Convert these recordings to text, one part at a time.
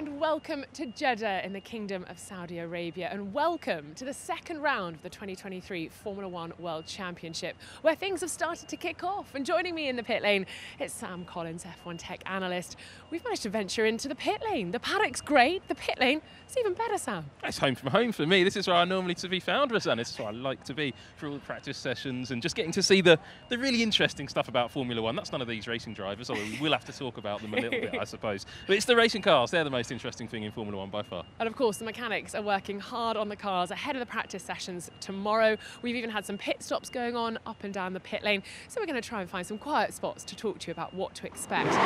And welcome to Jeddah in the Kingdom of Saudi Arabia, and welcome to the second round of the 2023 Formula One World Championship, where things have started to kick off. And joining me in the pit lane, it's Sam Collins, F1 tech analyst. We've managed to venture into the pit lane. The paddock's great, the pit lane is even better, Sam. It's home from home for me. This is where I normally to be found, Rosanna. This is where I like to be for all the practice sessions and just getting to see the really interesting stuff about Formula One. That's none of these racing drivers, although we will have to talk about them a little bit, I suppose. But it's the racing cars. They're the most interesting thing in Formula One by far. And of course, the mechanics are working hard on the cars ahead of the practice sessions tomorrow. We've even had some pit stops going on up and down the pit lane. So we're going to try and find some quiet spots to talk to you about what to expect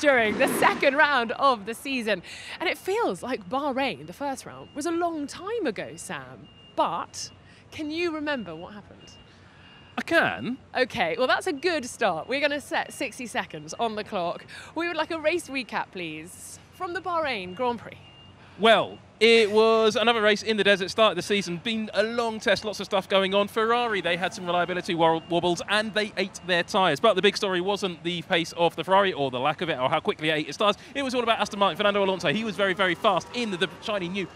during the second round of the season. And it feels like Bahrain, the first round, was a long time ago, Sam. But can you remember what happened? I can. Okay, well that's a good start. We're going to set 60 seconds on the clock. We would like a race recap, please, from the Bahrain Grand Prix. Well, it was another race in the desert, started the season, been a long test, lots of stuff going on. Ferrari, they had some reliability wobbles and they ate their tyres. But the big story wasn't the pace of the Ferrari or the lack of it or how quickly it ate its tyres. It was all about Aston Martin, Fernando Alonso. He was very, very fast in the shiny new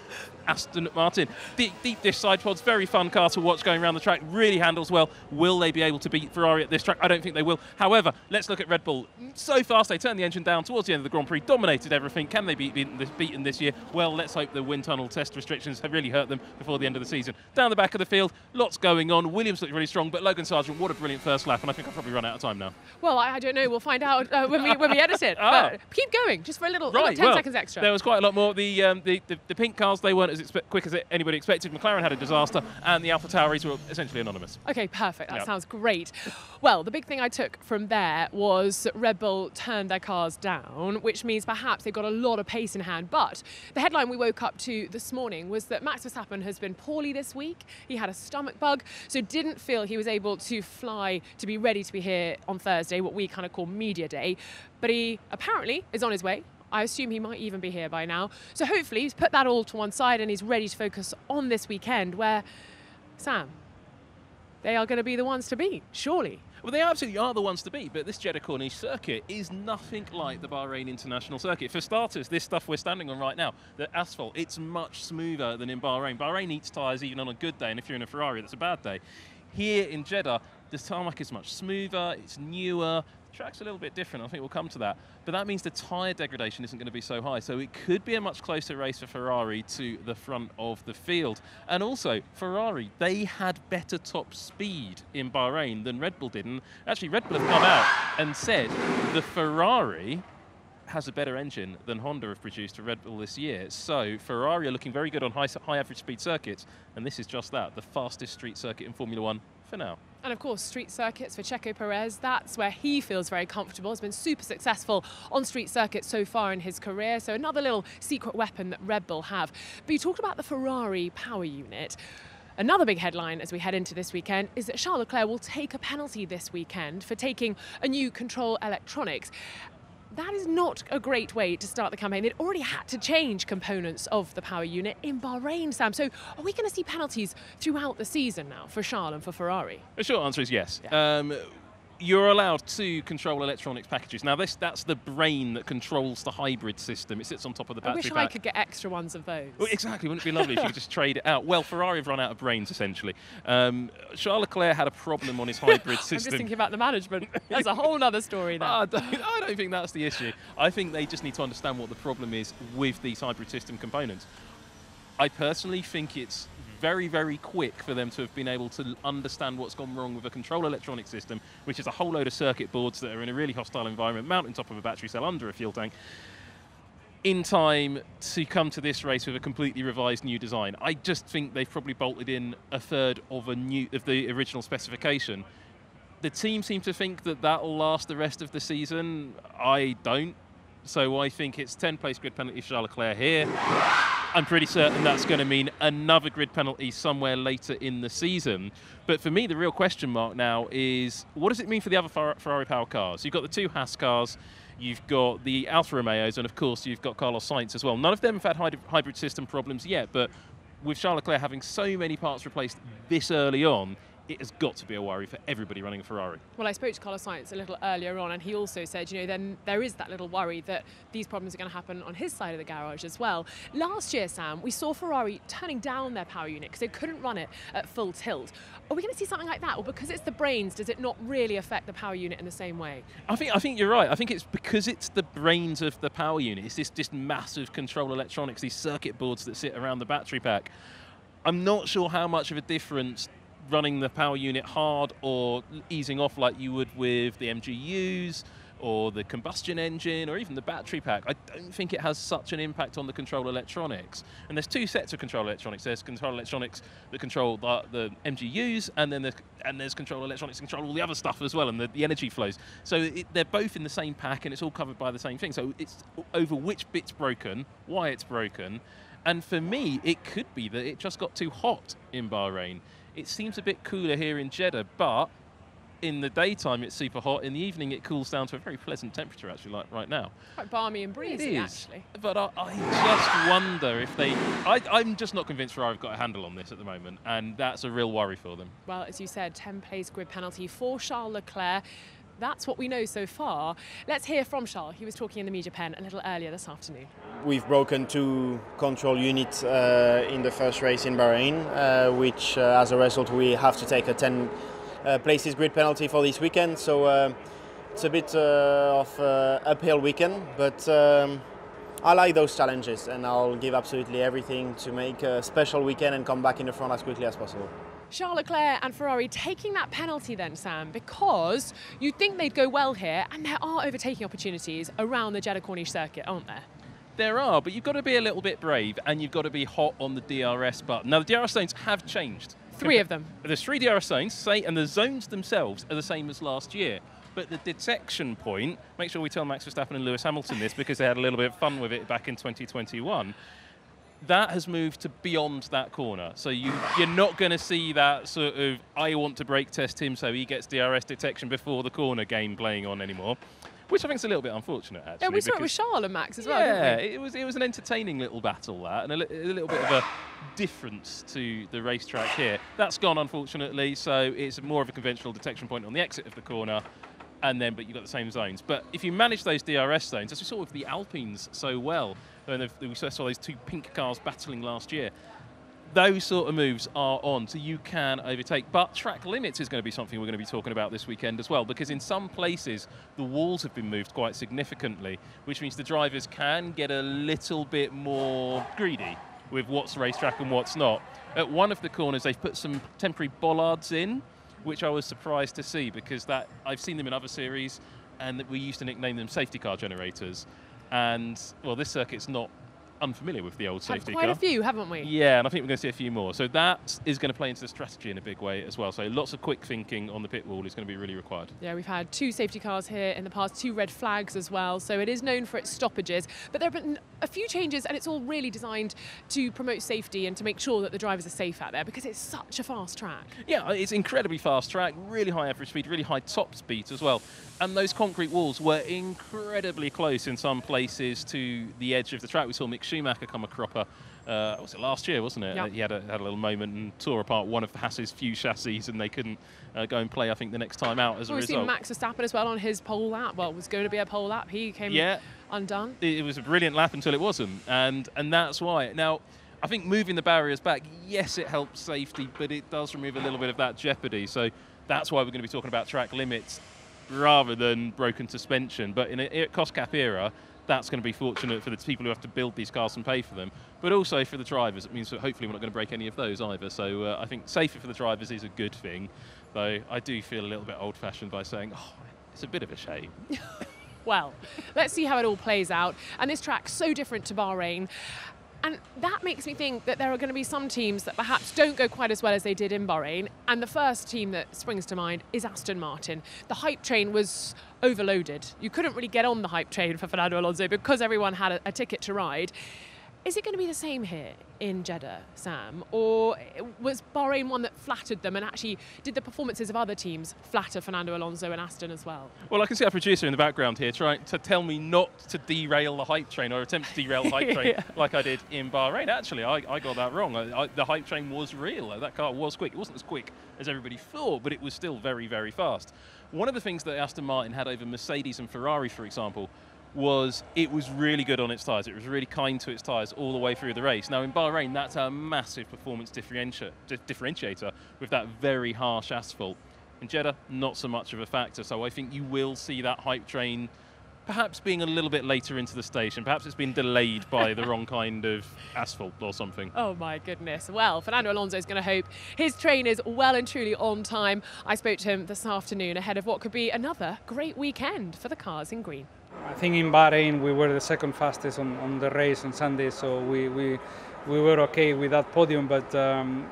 Aston Martin. Deep dish side pods, very fun car to watch going around the track, really handles well. Will they be able to beat Ferrari at this track? I don't think they will. However, let's look at Red Bull. So fast, they turned the engine down towards the end of the Grand Prix, dominated everything. Can they be beaten this year? Well, let's hope the wind tunnel test restrictions have really hurt them before the end of the season. Down the back of the field, lots going on. Williams looked really strong, but Logan Sargent, what a brilliant first lap, and I think I've probably run out of time now. Well, I don't know. We'll find out when we edit it. But keep going, just for a little, 10 seconds extra. There was quite a lot more. The pink cars, they weren't as quick as anybody expected. McLaren had a disaster, and the AlphaTauris were essentially anonymous. Okay, perfect. That sounds great. Well, the big thing I took from there was that Red Bull turned their cars down, which means perhaps they've got a lot of pace in hand. But the headline we woke up to this morning was that Max Verstappen has been poorly this week. He had a stomach bug, so didn't feel he was able to fly to be ready to be here on Thursday, what we kind of call media day. But he apparently is on his way. I assume he might even be here by now. So hopefully he's put that all to one side and he's ready to focus on this weekend where, Sam, they are going to be the ones to beat, surely. Well, they absolutely are the ones to beat, but this Jeddah Corniche circuit is nothing like the Bahrain International Circuit. For starters, this stuff we're standing on right now, the asphalt, it's much smoother than in Bahrain. Bahrain eats tyres even on a good day, and if you're in a Ferrari, that's a bad day. Here in Jeddah, the tarmac is much smoother, it's newer. The track's a little bit different, I think we'll come to that. But that means the tyre degradation isn't going to be so high. So it could be a much closer race for Ferrari to the front of the field. And also, Ferrari, they had better top speed in Bahrain than Red Bull did. And actually, Red Bull have come out and said the Ferrari has a better engine than Honda have produced for Red Bull this year. So Ferrari are looking very good on high average speed circuits. And this is just that, the fastest street circuit in Formula One for now. And of course, street circuits for Checo Perez, that's where he feels very comfortable. Has been super successful on street circuits so far in his career. So another little secret weapon that Red Bull have. But you talked about the Ferrari power unit. Another big headline as we head into this weekend is that Charles Leclerc will take a penalty this weekend for taking a new control electronics. That is not a great way to start the campaign. They'd already had to change components of the power unit in Bahrain, Sam. So are we going to see penalties throughout the season now for Charles and for Ferrari? The short answer is yes. Yeah. You're allowed to control electronics packages. Now, that's the brain that controls the hybrid system. It sits on top of the battery pack. I wish I could get extra ones of those. Well, exactly. Wouldn't it be lovely if you could just trade it out? Well, Ferrari have run out of brains, essentially. Charles Leclerc had a problem on his hybrid system. I'm just thinking about the management. That's a whole other story there. I don't think that's the issue. I think they just need to understand what the problem is with these hybrid system components. I personally think it's very, very quick for them to have been able to understand what's gone wrong with a control electronic system, which is a whole load of circuit boards that are in a really hostile environment, mounted on top of a battery cell under a fuel tank, in time to come to this race with a completely revised new design. I just think they've probably bolted in a third of the original specification. The team seem to think that that'll last the rest of the season. I don't. So I think it's 10-place grid penalty for Charles Leclerc here. I'm pretty certain that's going to mean another grid penalty somewhere later in the season. But for me, the real question mark now is, what does it mean for the other Ferrari power cars? You've got the two Haas cars, you've got the Alfa Romeos, and of course you've got Carlos Sainz as well. None of them have had hybrid system problems yet, but with Charles Leclerc having so many parts replaced this early on, it has got to be a worry for everybody running a Ferrari. Well, I spoke to Carlos Sainz a little earlier on, and he also said, then there is that little worry that these problems are going to happen on his side of the garage as well. Last year, Sam, we saw Ferrari turning down their power unit because they couldn't run it at full tilt. Are we going to see something like that? Or because it's the brains, does it not really affect the power unit in the same way? I think you're right. I think it's because it's the brains of the power unit. It's this massive control electronics, these circuit boards that sit around the battery pack. I'm not sure how much of a difference running the power unit hard or easing off like you would with the MGUs or the combustion engine or even the battery pack. I don't think it has such an impact on the control electronics. And there's two sets of control electronics. There's control electronics that control the MGUs, and then there's control electronics that control all the other stuff as well, and the energy flows. So they're both in the same pack, and it's all covered by the same thing. So it's over which bit's broken, why it's broken. And for me, it could be that it just got too hot in Bahrain. It seems a bit cooler here in Jeddah, but in the daytime it's super hot. In the evening it cools down to a very pleasant temperature, actually, like right now. Quite balmy and breezy, actually. But I just wonder if I'm just not convinced Ferrari have got a handle on this at the moment, and that's a real worry for them. Well, as you said, 10-place grid penalty for Charles Leclerc. That's what we know so far. Let's hear from Charles. He was talking in the media pen a little earlier this afternoon. We've broken 2 control units in the first race in Bahrain, which as a result we have to take a 10 places grid penalty for this weekend. So it's a bit of uphill weekend, but I like those challenges, and I'll give absolutely everything to make a special weekend and come back in the front as quickly as possible. Charles Leclerc and Ferrari taking that penalty then, Sam, because you'd think they'd go well here, and there are overtaking opportunities around the Jeddah Corniche circuit, aren't there? There are, but you've got to be a little bit brave, and you've got to be hot on the DRS button. Now, the DRS zones have changed. 3 of them. There's 3 DRS zones, and the zones themselves are the same as last year. But the detection point, make sure we tell Max Verstappen and Lewis Hamilton this because they had a little bit of fun with it back in 2021. That has moved to beyond that corner. So you're not going to see that sort of, I want to brake test him so he gets DRS detection before the corner game playing on anymore, which I think is a little bit unfortunate, actually. Yeah, we saw it with Charles and Max as well, didn't we? Yeah, it was an entertaining little battle, that, and a little bit of a difference to the racetrack here. That's gone, unfortunately, so it's more of a conventional detection point on the exit of the corner, but you've got the same zones. But if you manage those DRS zones, as we saw with the Alpines so well, and we saw those 2 pink cars battling last year, those sort of moves are on, so you can overtake. But track limits is going to be something we're going to be talking about this weekend as well, because in some places the walls have been moved quite significantly, which means the drivers can get a little bit more greedy with what's racetrack and what's not. At one of the corners they've put some temporary bollards in, which I was surprised to see, because I've seen them in other series, and we used to nickname them safety car generators. And, well, this circuit's not unfamiliar with the old safety car. Quite a few, haven't we? Yeah, and I think we're going to see a few more. So that is going to play into the strategy in a big way as well. So lots of quick thinking on the pit wall is going to be really required. Yeah, we've had 2 safety cars here in the past, 2 red flags as well. So it is known for its stoppages. But there have been a few changes, and it's all really designed to promote safety and to make sure that the drivers are safe out there, because it's such a fast track. Yeah, it's incredibly fast track, really high average speed, really high top speed as well. And those concrete walls were incredibly close in some places to the edge of the track. We saw Mick Schumacher come a cropper. Was it last year, wasn't it? Yep. He had a little moment and tore apart one of Haas's few chassis, and they couldn't go and play, I think, the next time out as a result. We've seen Max Verstappen as well on his pole lap. Well, it was going to be a pole lap. He came undone. It was a brilliant lap until it wasn't, and that's why. Now, I think moving the barriers back, yes, it helps safety, but it does remove a little bit of that jeopardy. So that's why we're going to be talking about track limits rather than broken suspension. But in a cost cap era, that's going to be fortunate for the people who have to build these cars and pay for them, but also for the drivers. It means that hopefully we're not going to break any of those either. So I think safer for the drivers is a good thing, though I do feel a little bit old-fashioned by saying, oh, it's a bit of a shame. Well, let's see how it all plays out. And this track's so different to Bahrain. And that makes me think that there are going to be some teams that perhaps don't go quite as well as they did in Bahrain. And the first team that springs to mind is Aston Martin. The hype train was overloaded. You couldn't really get on the hype train for Fernando Alonso because everyone had a ticket to ride. Is it going to be the same here in Jeddah, Sam? Or was Bahrain one that flattered them, and actually did the performances of other teams flatter Fernando Alonso and Aston as well? Well, I can see our producer in the background here trying to tell me not to derail the hype train or attempt to derail the hype train like I did in Bahrain. Actually, I got that wrong. The hype train was real. That car was quick. It wasn't as quick as everybody thought, but it was still very, very fast. One of the things that Aston Martin had over Mercedes and Ferrari, for example, was it was really good on its tyres. It was really kind to its tyres all the way through the race. Now in Bahrain, that's a massive performance differentiator with that very harsh asphalt. In Jeddah, not so much of a factor. So I think you will see that hype train perhaps being a little bit later into the station. Perhaps it's been delayed by the wrong kind of asphalt or something. Oh my goodness. Well, Fernando Alonso is going to hope his train is well and truly on time. I spoke to him this afternoon ahead of what could be another great weekend for the cars in green. I think in Bahrain we were the second fastest on the race on Sunday, so we were okay with that podium, but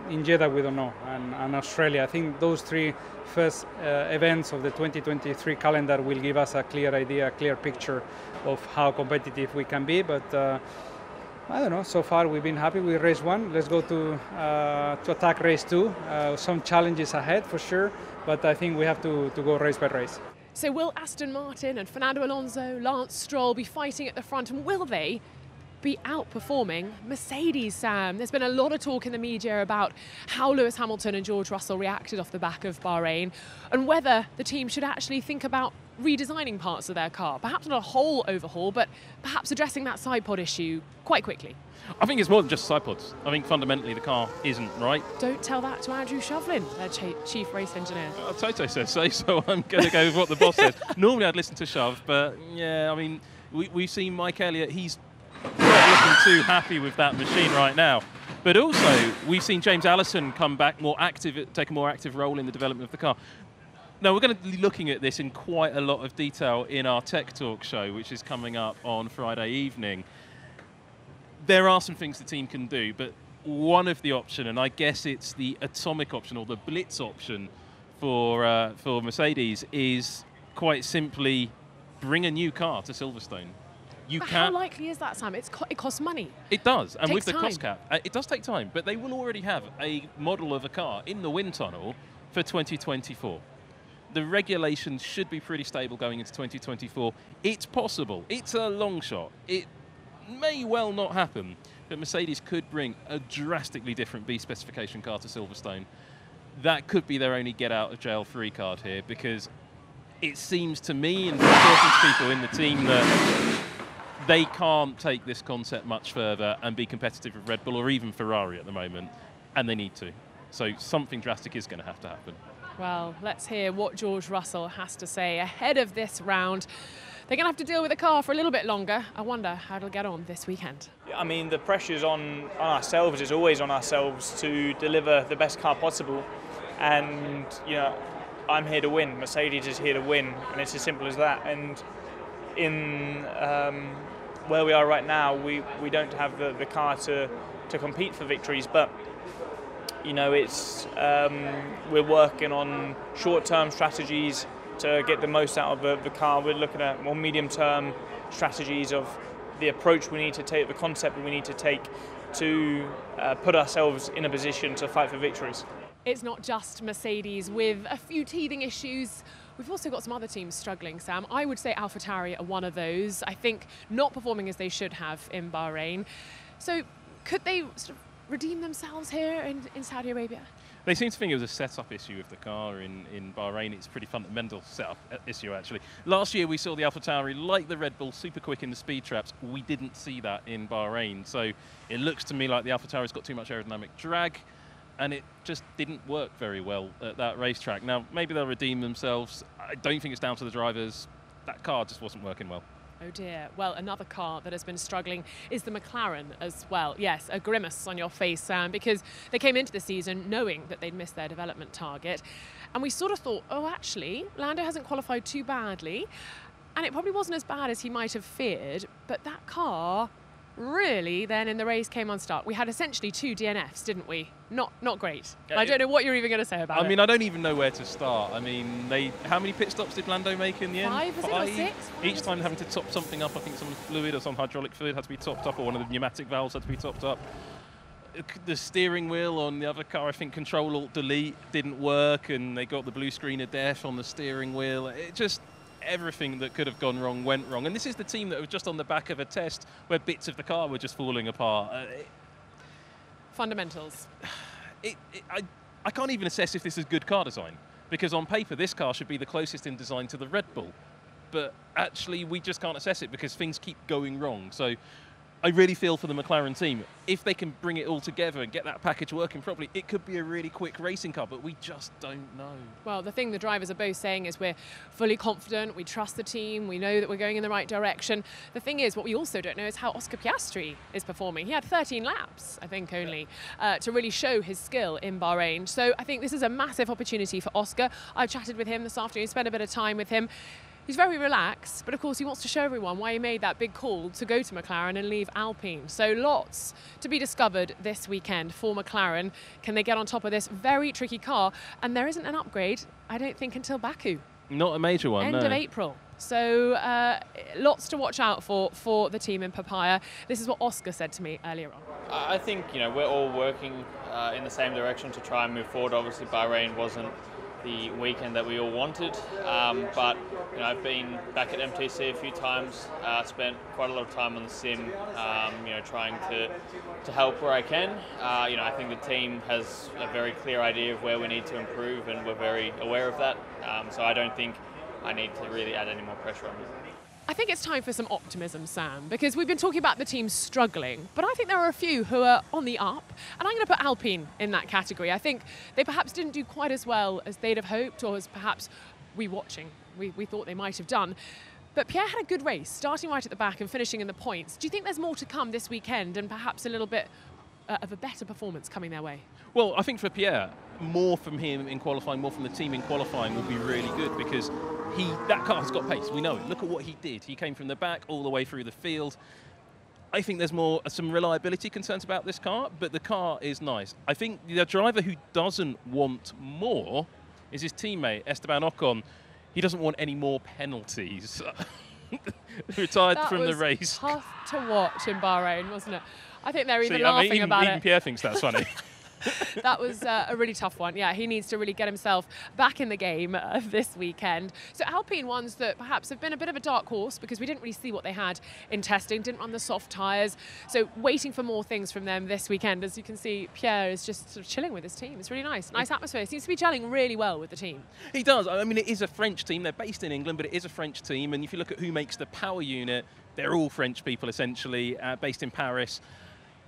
in Jeddah we don't know, and Australia. I think those three first events of the 2023 calendar will give us a clear idea, a clear picture of how competitive we can be, but I don't know, so far we've been happy with race 1. Let's go to attack race 2. Some challenges ahead for sure, but I think we have to go race by race. So will Aston Martin and Fernando Alonso, Lance Stroll be fighting at the front, and will they be outperforming Mercedes, Sam? There's been a lot of talk in the media about how Lewis Hamilton and George Russell reacted off the back of Bahrain, and whether the team should actually think about redesigning parts of their car. Perhaps not a whole overhaul, but perhaps addressing that side pod issue quite quickly. I think it's more than just side pods. I think fundamentally the car isn't right. Don't tell that to Andrew Shovlin, their chief race engineer. Toto says so I'm going to go with what the boss says. Normally I'd listen to Shove, but yeah, I mean, we've seen Mike Elliott. He's not looking too happy with that machine right now. But also, we've seen James Allison come back more active, take a more active role in the development of the car. Now, we're going to be looking at this in quite a lot of detail in our Tech Talk show, which is coming up on Friday evening. There are some things the team can do, but one of the option, and I guess it's the atomic option or the blitz option for Mercedes, is quite simply bring a new car to Silverstone. But how likely is that, Sam? It costs money. It does, and with the time. cost cap, it does take time, but they will already have a model of a car in the wind tunnel for 2024. The regulations should be pretty stable going into 2024. It's possible. It's a long shot. It may well not happen, but Mercedes could bring a drastically different B specification car to Silverstone. That could be their only get out of jail free card here, because it seems to me and talking to people in the team that they can't take this concept much further and be competitive with Red Bull or even Ferrari at the moment, and they need to. So something drastic is going to happen. Well, let's hear what George Russell has to say ahead of this round. They're going to have to deal with the car for a little bit longer. I wonder how it'll get on this weekend. I mean, the pressure's on ourselves. It's always on ourselves to deliver the best car possible. And, you know, I'm here to win. Mercedes is here to win. And it's as simple as that. And in where we are right now, we don't have the car to compete for victories. But, you know, it's we're working on short-term strategies to get the most out of the car. We're looking at more medium-term strategies of the approach we need to take, the concept we need to take to put ourselves in a position to fight for victories. It's not just Mercedes with a few teething issues. We've also got some other teams struggling, Sam. I would say AlphaTauri are one of those. I think not performing as they should have in Bahrain. So could they sort of redeem themselves here in Saudi Arabia? They seem to think it was a setup issue with the car in Bahrain. It's a pretty fundamental setup issue, actually. Last year we saw the AlphaTauri, like the Red Bull, super quick in the speed traps. We didn't see that in Bahrain. So it looks to me like the AlphaTauri's got too much aerodynamic drag, and it just didn't work very well at that racetrack. Now, maybe they'll redeem themselves. I don't think it's down to the drivers. That car just wasn't working well. Oh dear. Well, another car that has been struggling is the McLaren as well. Yes, a grimace on your face, Sam, because they came into the season knowing that they'd missed their development target. And we sort of thought, oh, actually, Lando hasn't qualified too badly. And it probably wasn't as bad as he might have feared. But that car really then in the race came on start. We had essentially 2 DNFs, didn't we? Not great. I don't know what you're even going to say about it. I mean, I don't even know where to start. I mean, how many pit stops did Lando make in the end? 5, is it, or 6? Each time having to top something up. I think some fluid or some hydraulic fluid had to be topped up, or one of the pneumatic valves had to be topped up. The steering wheel on the other car, I think Control-Alt-Delete didn't work, and they got the blue screen of death on the steering wheel. It just, everything that could have gone wrong went wrong. And this is the team that was just on the back of a test where bits of the car were just falling apart. Fundamentals. I can't even assess if this is good car design, because on paper this car should be the closest in design to the Red Bull. But actually we just can't assess it because things keep going wrong. So I really feel for the McLaren team. If they can bring it all together and get that package working properly, it could be a really quick racing car, but we just don't know. Well, the thing the drivers are both saying is we're fully confident, we trust the team, we know that we're going in the right direction. The thing is, what we also don't know is how Oscar Piastri is performing. He had 13 laps, I think, only, to really show his skill in Bahrain. So I think this is a massive opportunity for Oscar. I chatted with him this afternoon, spent a bit of time with him. He's very relaxed, but of course he wants to show everyone why he made that big call to go to McLaren and leave Alpine. So lots to be discovered this weekend for McLaren. Can they get on top of this very tricky car? And there isn't an upgrade, I don't think, until Baku. Not a major one, End no. of April. So lots to watch out for the team in Papaya. This is what Oscar said to me earlier on. I think, we're all working in the same direction to try and move forward. Obviously, Bahrain wasn't the weekend that we all wanted, but I've been back at MTC a few times, spent quite a lot of time on the sim, trying to help where I can. I think the team has a very clear idea of where we need to improve, and we're very aware of that, so I don't think I need to really add any more pressure on it. I think it's time for some optimism, Sam, because we've been talking about the team struggling, but I think there are a few who are on the up, and I'm going to put Alpine in that category. I think they perhaps didn't do quite as well as they'd have hoped, or as perhaps we thought they might have done. But Pierre had a good race, starting right at the back and finishing in the points. Do you think there's more to come this weekend, and perhaps a little bit of a better performance coming their way? Well, I think for Pierre, more from him in qualifying, more from the team in qualifying will be really good, because that car has got pace. We know it. Look at what he did. He came from the back all the way through the field. I think there's some reliability concerns about this car, but the car is nice. I think the driver who doesn't want more is his teammate, Esteban Ocon. He doesn't want any more penalties. Retired from the race. That was tough to watch in Bahrain, wasn't it? I think they're even laughing about it. Even Pierre thinks that's funny. That was a really tough one. Yeah, he needs to really get himself back in the game this weekend. So Alpine, ones that perhaps have been a bit of a dark horse because we didn't really see what they had in testing, didn't run the soft tyres. So waiting for more things from them this weekend. As you can see, Pierre is just sort of chilling with his team. It's really nice. Nice atmosphere. He seems to be gelling really well with the team. He does. I mean, it is a French team. They're based in England, but it is a French team. And if you look at who makes the power unit, they're all French people, essentially, based in Paris.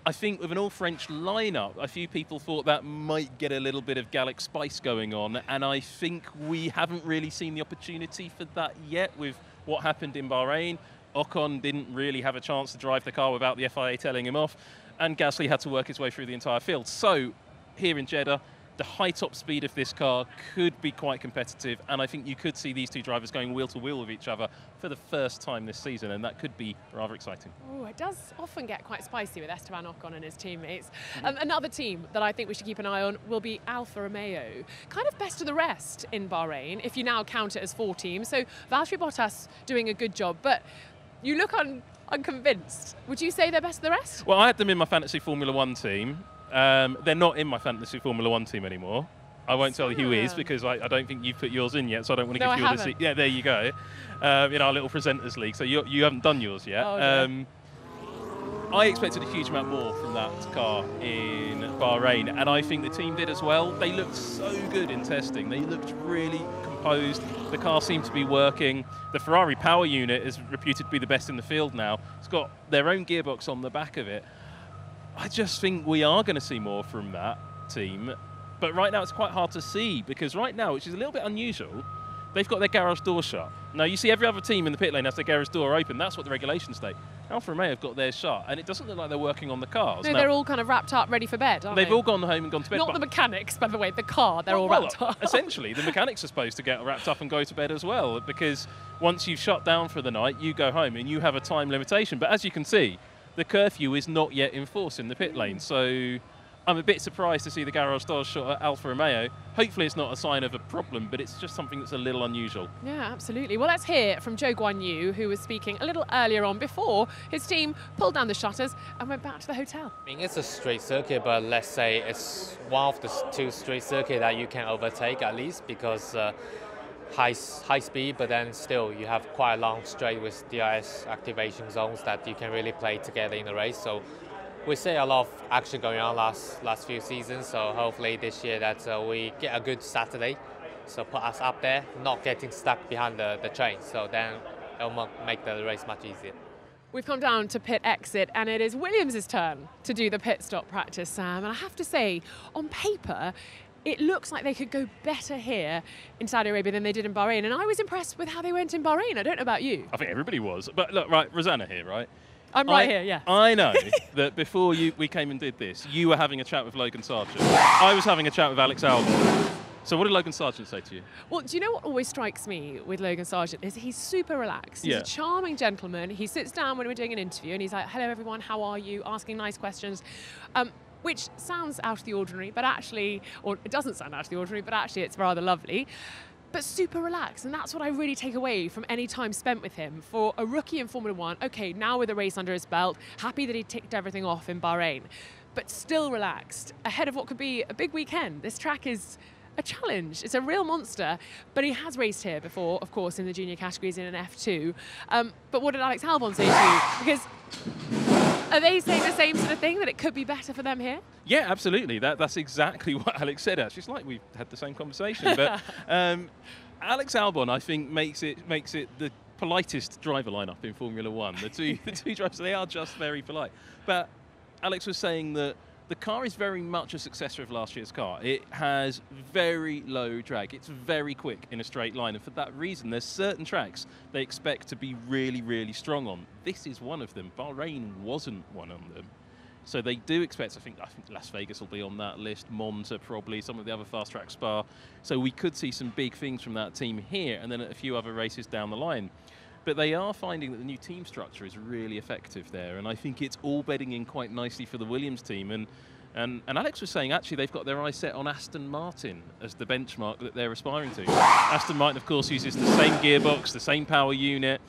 I think with an all-French lineup, a few people thought that might get a little bit of Gallic spice going on, and I think we haven't really seen the opportunity for that yet with what happened in Bahrain. Ocon didn't really have a chance to drive the car without the FIA telling him off, and Gasly had to work his way through the entire field. So here in Jeddah, the high top speed of this car could be quite competitive, and I think you could see these two drivers going wheel to wheel with each other for the first time this season, and that could be rather exciting. Oh, it does often get quite spicy with Esteban Ocon and his teammates. Another team that I think we should keep an eye on will be Alfa Romeo. Kind of best of the rest in Bahrain, if you now count it as 4 teams. So Valtteri Bottas doing a good job, but you look unconvinced. Would you say they're best of the rest? Well, I had them in my fantasy Formula 1 team. They're not in my fantasy Formula 1 team anymore. I won't tell you who is, because I don't think you've put yours in yet, so I don't want to give you all the... Yeah, there you go. In our little presenters league, so you haven't done yours yet. Oh, I expected a huge amount more from that car in Bahrain, and I think the team did as well. They looked so good in testing. They looked really composed. The car seemed to be working. The Ferrari power unit is reputed to be the best in the field now. It's got their own gearbox on the back of it. I just think we are going to see more from that team. But right now it's quite hard to see, because right now, which is a little bit unusual, they've got their garage door shut. Now, you see every other team in the pit lane has their garage door open. That's what the regulations state. Alfa Romeo have got theirs shut, and it doesn't look like they're working on the cars. No, they're all kind of wrapped up, ready for bed, aren't they? They've all gone home and gone to bed. Not the mechanics, by the way, the car, they're all wrapped up. Essentially, the mechanics are supposed to get wrapped up and go to bed as well, because once you've shut down for the night, you go home and you have a time limitation. But as you can see, the curfew is not yet enforced in the pit lane. So I'm a bit surprised to see the Garage Stars shot at Alfa Romeo. Hopefully it's not a sign of a problem, but it's just something that's a little unusual. Yeah, absolutely. Well, let's hear from Zhou Guanyu, who was speaking a little earlier on before his team pulled down the shutters and went back to the hotel. I mean, it's a straight circuit, but let's say it's one of the 2 straight circuits that you can overtake at least, because high speed, but then still you have quite a long straight with DRS activation zones that you can really play together in the race. So we see a lot of action going on last few seasons, so hopefully this year that we get a good Saturday, so put us up there, not getting stuck behind the train, so then it'll make the race much easier. We've come down to pit exit, and it is Williams' turn to do the pit stop practice, Sam, and I have to say, on paper, it looks like they could go better here in Saudi Arabia than they did in Bahrain, and I was impressed with how they went in Bahrain. I don't know about you. I think everybody was. But look, right, Rosanna here, right? I'm right here, yeah. I know that before we came and did this, you were having a chat with Logan Sargent. I was having a chat with Alex Albon. So what did Logan Sargent say to you? Well, do you know what always strikes me with Logan Sargent is he's super relaxed. He's a charming gentleman. He sits down when we're doing an interview and he's like, hello everyone, how are you? Asking nice questions. Which sounds out of the ordinary, but actually, or it doesn't sound out of the ordinary, but actually it's rather lovely. But super relaxed, and that's what I really take away from any time spent with him. For a rookie in Formula One, okay, now with a race under his belt, happy that he ticked everything off in Bahrain, but still relaxed, ahead of what could be a big weekend. This track is a challenge. It's a real monster, but he has raced here before, of course, in the junior categories in an F2. But what did Alex Albon say to you? Because are they saying the same sort of thing, that it could be better for them here? Yeah, absolutely. That's exactly what Alex said, actually. It's like we've had the same conversation. But Alex Albon, I think, makes it the politest driver lineup in Formula One. The two drivers, they are just very polite. But Alex was saying that the car is very much a successor of last year's car. It has very low drag. It's very quick in a straight line. And for that reason, there's certain tracks they expect to be really, really strong on. This is one of them. Bahrain wasn't one of them. So they do expect, I think Las Vegas will be on that list, Monza probably, some of the other fast track Spa. So we could see some big things from that team here and then at a few other races down the line. But they are finding that the new team structure is really effective there, and I think it's all bedding in quite nicely for the Williams team. And Alex was saying, actually, they've got their eyes set on Aston Martin as the benchmark that they're aspiring to. Aston Martin, of course, uses the same gearbox, the same power unit.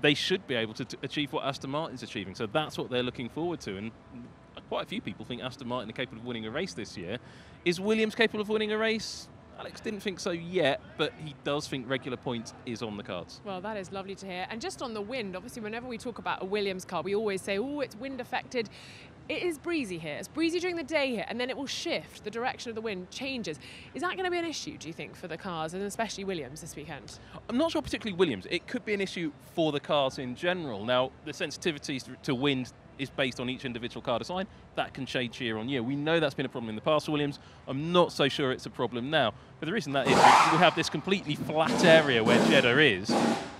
They should be able to achieve what Aston Martin's achieving, so that's what they're looking forward to. And quite a few people think Aston Martin are capable of winning a race this year. Is Williams capable of winning a race? Alex didn't think so yet, but he does think regular points is on the cards. Well, that is lovely to hear. And just on the wind, obviously, whenever we talk about a Williams car, we always say, oh, it's wind affected. It is breezy here. It's breezy during the day here, and then it will shift. The direction of the wind changes. Is that going to be an issue, do you think, for the cars, and especially Williams this weekend? I'm not sure particularly Williams. It could be an issue for the cars in general. Now, the sensitivities to wind is based on each individual car design. That can change year on year. We know that's been a problem in the past for Williams. I'm not so sure it's a problem now. But the reason that is, we have this completely flat area where Jeddah is,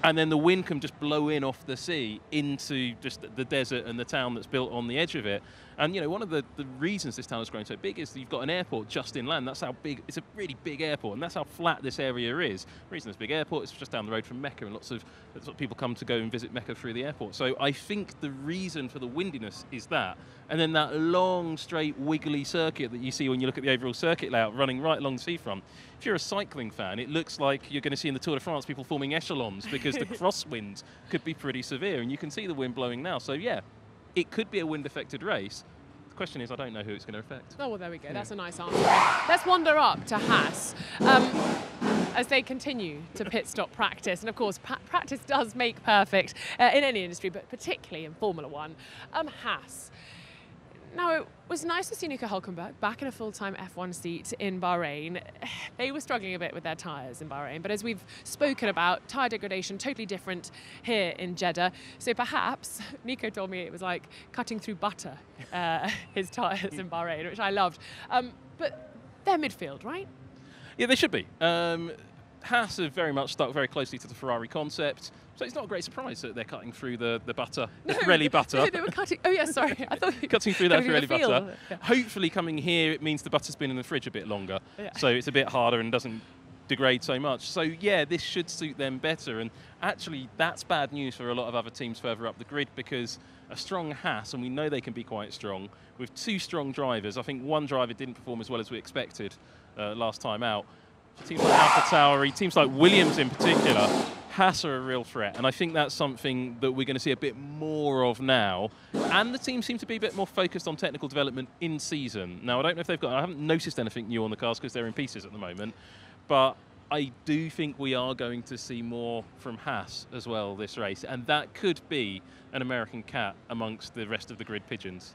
and then the wind can just blow in off the sea into just the desert and the town that's built on the edge of it. And, you know, one of the reasons this town has grown so big is that you've got an airport just inland. That's how big, it's a really big airport, and that's how flat this area is. The reason it's a big airport is just down the road from Mecca, and lots of people come to go and visit Mecca through the airport. So I think the reason for the windiness is that. And then that long, straight, wiggly circuit that you see when you look at the overall circuit layout running right along the seafront. If you're a cycling fan, it looks like you're going to see in the Tour de France people forming echelons because the crosswinds could be pretty severe, and you can see the wind blowing now. So yeah, it could be a wind-affected race. The question is, I don't know who it's going to affect. Oh, well, there we go. Yeah. That's a nice answer. Let's wander up to Haas as they continue to pit stop practice. And of course, practice does make perfect in any industry, but particularly in Formula One. Haas. Now, it was nice to see Nico Hülkenberg back in a full-time F1 seat in Bahrain. They were struggling a bit with their tyres in Bahrain, but as we've spoken about, tyre degradation totally different here in Jeddah. So perhaps, Nico told me it was like cutting through butter, his tyres in Bahrain, which I loved. But they're midfield, right? Yeah, they should be. Haas have very much stuck very closely to the Ferrari concept. So it's not a great surprise that they're cutting through the butter, the Pirelli butter. No, they were cutting. Oh, yeah, sorry. I thought cutting through that Pirelli butter. Yeah. Hopefully, coming here, it means the butter's been in the fridge a bit longer. Yeah. So it's a bit harder and doesn't degrade so much. So yeah, this should suit them better, and actually that's bad news for a lot of other teams further up the grid, because a strong Haas, and we know they can be quite strong, with 2 strong drivers. I think one driver didn't perform as well as we expected last time out. Teams like AlphaTauri, teams like Williams in particular, Haas are a real threat, and I think that's something that we're going to see a bit more of now. And the team seem to be a bit more focused on technical development in season. Now, I don't know if I haven't noticed anything new on the cars because they're in pieces at the moment, but I do think we are going to see more from Haas as well this race, and that could be an American cat amongst the rest of the grid pigeons.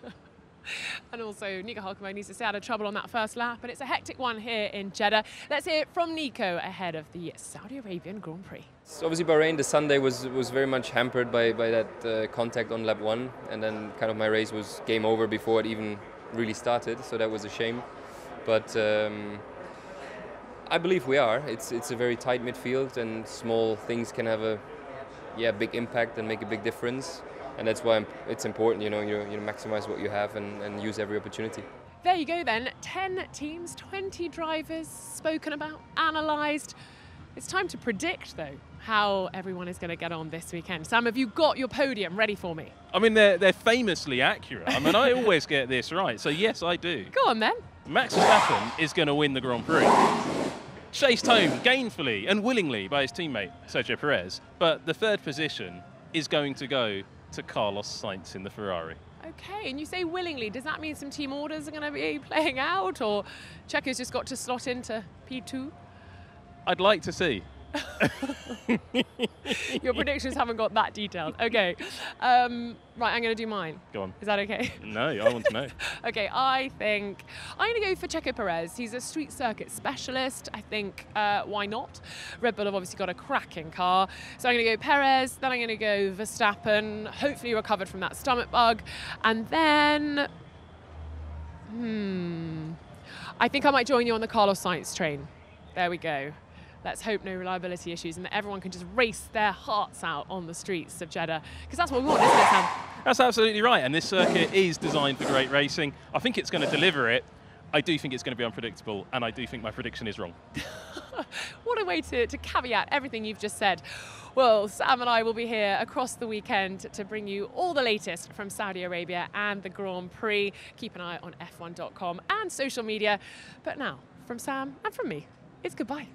And also, Nico Hülkenberg needs to stay out of trouble on that first lap, but it's a hectic one here in Jeddah. Let's hear it from Nico ahead of the Saudi Arabian Grand Prix. So obviously Bahrain, the Sunday was very much hampered by that contact on lap 1, and then kind of my race was game over before it even really started, so that was a shame. But I believe we are. It's a very tight midfield, and small things can have a big impact and make a big difference. And that's why it's important, you maximize what you have and use every opportunity. There you go then, 10 teams, 20 drivers spoken about, analysed. It's time to predict, though, how everyone is going to get on this weekend. Sam, have you got your podium ready for me? I mean, they're famously accurate. I mean, I always get this right, so yes, I do. Go on, then. Max Verstappen is going to win the Grand Prix. Chased home gainfully and willingly by his teammate, Sergio Perez. But the 3rd position is going to go to Carlos Sainz in the Ferrari. Okay, and you say willingly. Does that mean some team orders are going to be playing out, or Checo's just got to slot into P2? I'd like to see. Your predictions haven't got that detailed. Okay. Right, I'm going to do mine. Go on. Is that okay? No, I want to know. Okay, I think I'm going to go for Checo Perez. He's a street circuit specialist. I think, why not? Red Bull have obviously got a cracking car. So I'm going to go Perez, then I'm going to go Verstappen, hopefully recovered from that stomach bug. And then, I think I might join you on the Carlos Sainz train. There we go. Let's hope no reliability issues and that everyone can just race their hearts out on the streets of Jeddah. Because that's what we want, isn't it, Sam? That's absolutely right. And this circuit is designed for great racing. I think it's going to deliver it. I do think it's going to be unpredictable. And I do think my prediction is wrong. What a way to caveat everything you've just said. Well, Sam and I will be here across the weekend to bring you all the latest from Saudi Arabia and the Grand Prix. Keep an eye on F1.com and social media. But now, from Sam and from me, it's goodbye.